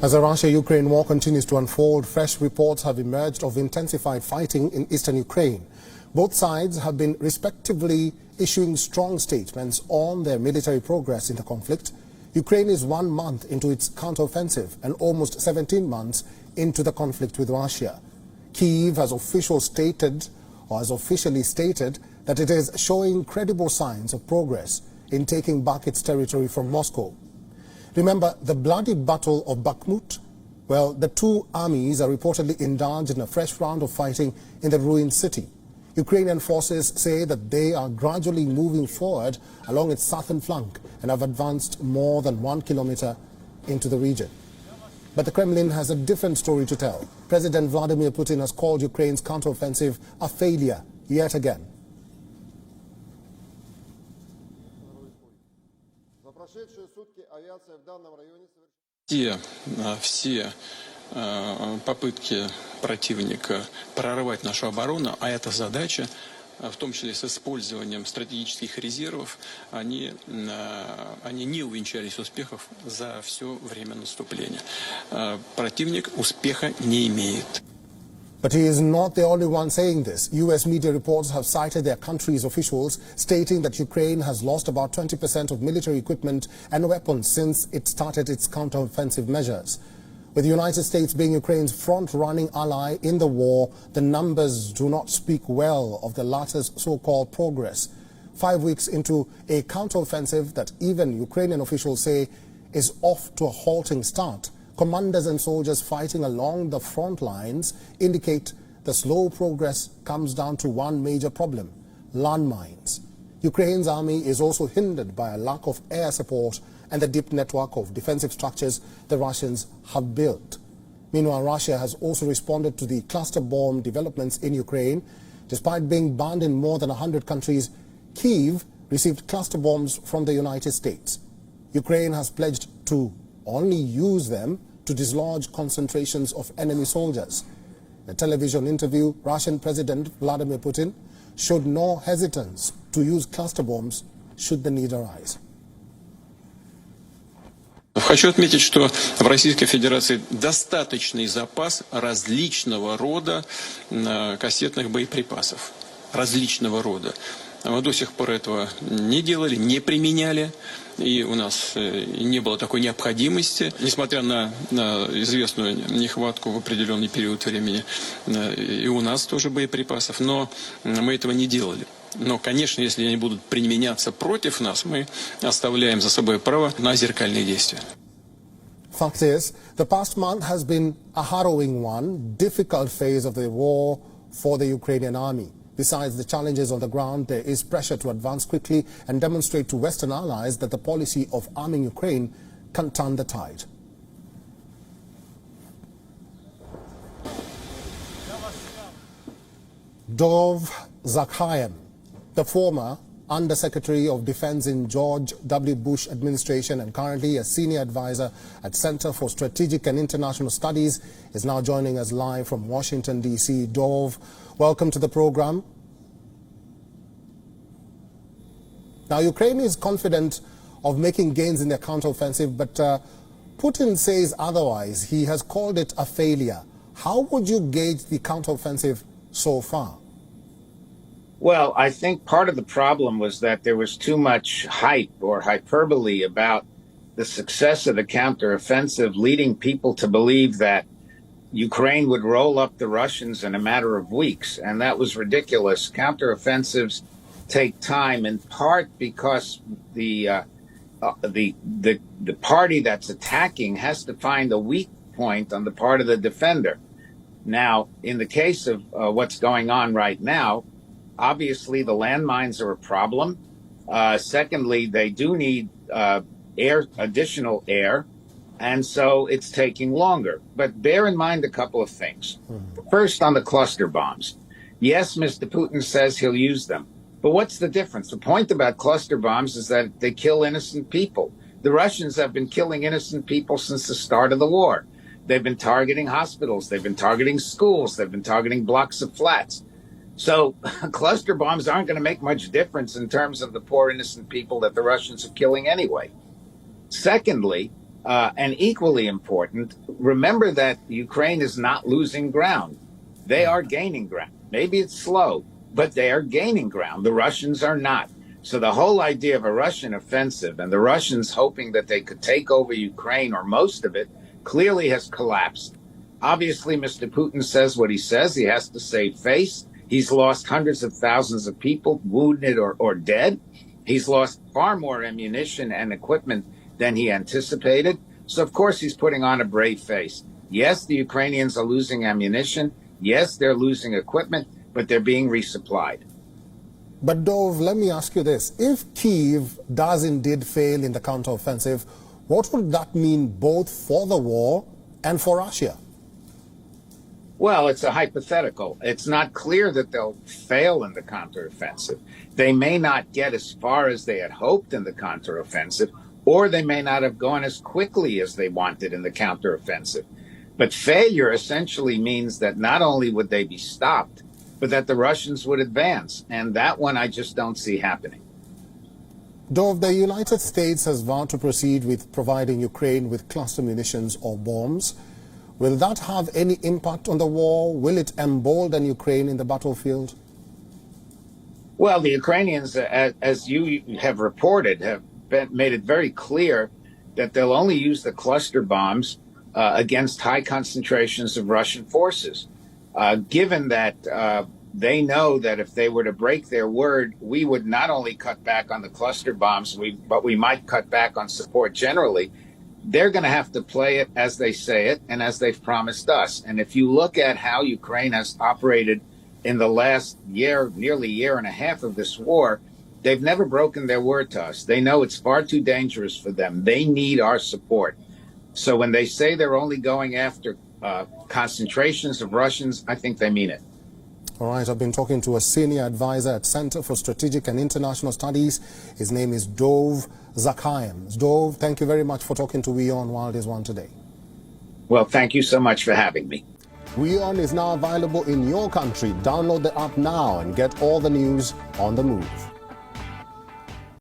As the Russia-Ukraine war continues to unfold, fresh reports have emerged of intensified fighting in eastern Ukraine. Both sides have been respectively issuing strong statements on their military progress in the conflict. Ukraine is 1 month into its counteroffensive and almost 17 months into the conflict with Russia. Kyiv has officially stated that it is showing credible signs of progress in taking back its territory from Moscow. Remember the bloody Battle of Bakhmut? Well, the two armies are reportedly indulged in a fresh round of fighting in the ruined city. Ukrainian forces say that they are gradually moving forward along its southern flank and have advanced more than 1 kilometer into the region. But the Kremlin has a different story to tell. President Vladimir Putin has called Ukraine's counteroffensive a failure yet again. Все попытки противника прорвать нашу оборону, а эта задача, в том числе с использованием стратегических резервов, они не увенчались успехов за все время наступления. Противник успеха не имеет. But he is not the only one saying this. U.S. media reports have cited their country's officials stating that Ukraine has lost about 20% of military equipment and weapons since it started its counteroffensive measures. With the United States being Ukraine's front-running ally in the war, the numbers do not speak well of the latter's so-called progress. 5 weeks into a counteroffensive that even Ukrainian officials say is off to a halting start, commanders and soldiers fighting along the front lines indicate the slow progress comes down to one major problem: landmines. Ukraine's army is also hindered by a lack of air support and the deep network of defensive structures the Russians have built. Meanwhile, Russia has also responded to the cluster bomb developments in Ukraine. Despite being banned in more than 100 countries, Kyiv received cluster bombs from the United States. Ukraine has pledged to only use them to dislodge concentrations of enemy soldiers. In a television interview, Russian President Vladimir Putin showed no hesitance to use cluster bombs should the need arise. Хочу отметить, что в Российской Федерации достаточный запас различного рода кассетных боеприпасов. Различного рода. Мы до сих пор этого не делали, не применяли, и у нас не было такой необходимости. Несмотря на известную нехватку в определенный период времени, и у нас тоже боеприпасов, но мы этого не делали. Но, конечно, если они будут применяться против нас, мы оставляем за собой право на зеркальные действия. Fact is, the past month has been a harrowing one, difficult phase of the war for the Ukrainian army. Besides the challenges on the ground, there is pressure to advance quickly and demonstrate to Western allies that the policy of arming Ukraine can turn the tide. Dov Zakhaev, the former Under-Secretary of Defense in George W. Bush administration and currently a senior advisor at Center for Strategic and International Studies, is now joining us live from Washington, D.C. Dov, welcome to the program. Now, Ukraine is confident of making gains in their counteroffensive, but Putin says otherwise. He has called it a failure. How would you gauge the counteroffensive so far? Well, I think part of the problem was that there was too much hype or hyperbole about the success of the counteroffensive, leading people to believe that Ukraine would roll up the Russians in a matter of weeks, and that was ridiculous. Counteroffensives take time, in part because the party that's attacking has to find a weak point on the part of the defender. Now, in the case of what's going on right now, obviously the landmines are a problem. Secondly, they do need additional air. And so it's taking longer. But bear in mind a couple of things. First, on the cluster bombs. Yes, Mr. Putin says he'll use them. But what's the difference? The point about cluster bombs is that they kill innocent people. The Russians have been killing innocent people since the start of the war. They've been targeting hospitals. They've been targeting schools. They've been targeting blocks of flats. So cluster bombs aren't going to make much difference in terms of the poor innocent people that the Russians are killing anyway. Secondly, And equally important, remember that Ukraine is not losing ground. They are gaining ground. Maybe it's slow, but they are gaining ground. The Russians are not. So the whole idea of a Russian offensive and the Russians hoping that they could take over Ukraine or most of it clearly has collapsed. Obviously, Mr. Putin says what he says. He has to save face. He's lost hundreds of thousands of people, wounded or dead. He's lost far more ammunition and equipment than he anticipated. So, of course, he's putting on a brave face. Yes, the Ukrainians are losing ammunition. Yes, they're losing equipment, but they're being resupplied. But Dov, let me ask you this. If Kyiv does indeed fail in the counteroffensive, what would that mean both for the war and for Russia? Well, it's a hypothetical. It's not clear that they'll fail in the counteroffensive. They may not get as far as they had hoped in the counteroffensive, or they may not have gone as quickly as they wanted in the counteroffensive. But failure essentially means that not only would they be stopped, but that the Russians would advance. And that one I just don't see happening. Dov, the United States has vowed to proceed with providing Ukraine with cluster munitions or bombs. Will that have any impact on the war? Will it embolden Ukraine in the battlefield? Well, the Ukrainians, as you have reported, have made it very clear that they'll only use the cluster bombs against high concentrations of Russian forces. Given that they know that if they were to break their word, we would not only cut back on the cluster bombs, but we might cut back on support generally. They're going to have to play it as they say it and as they've promised us. And if you look at how Ukraine has operated in the last year, nearly year and a half of this war, they've never broken their word to us. They know it's far too dangerous for them. They need our support. So when they say they're only going after concentrations of Russians, I think they mean it. All right, I've been talking to a senior advisor at Center for Strategic and International Studies. His name is Dov Zakhayan. Dov, thank you very much for talking to We On Wild is One today. Well, thank you so much for having me. We On is now available in your country. Download the app now and get all the news on the move.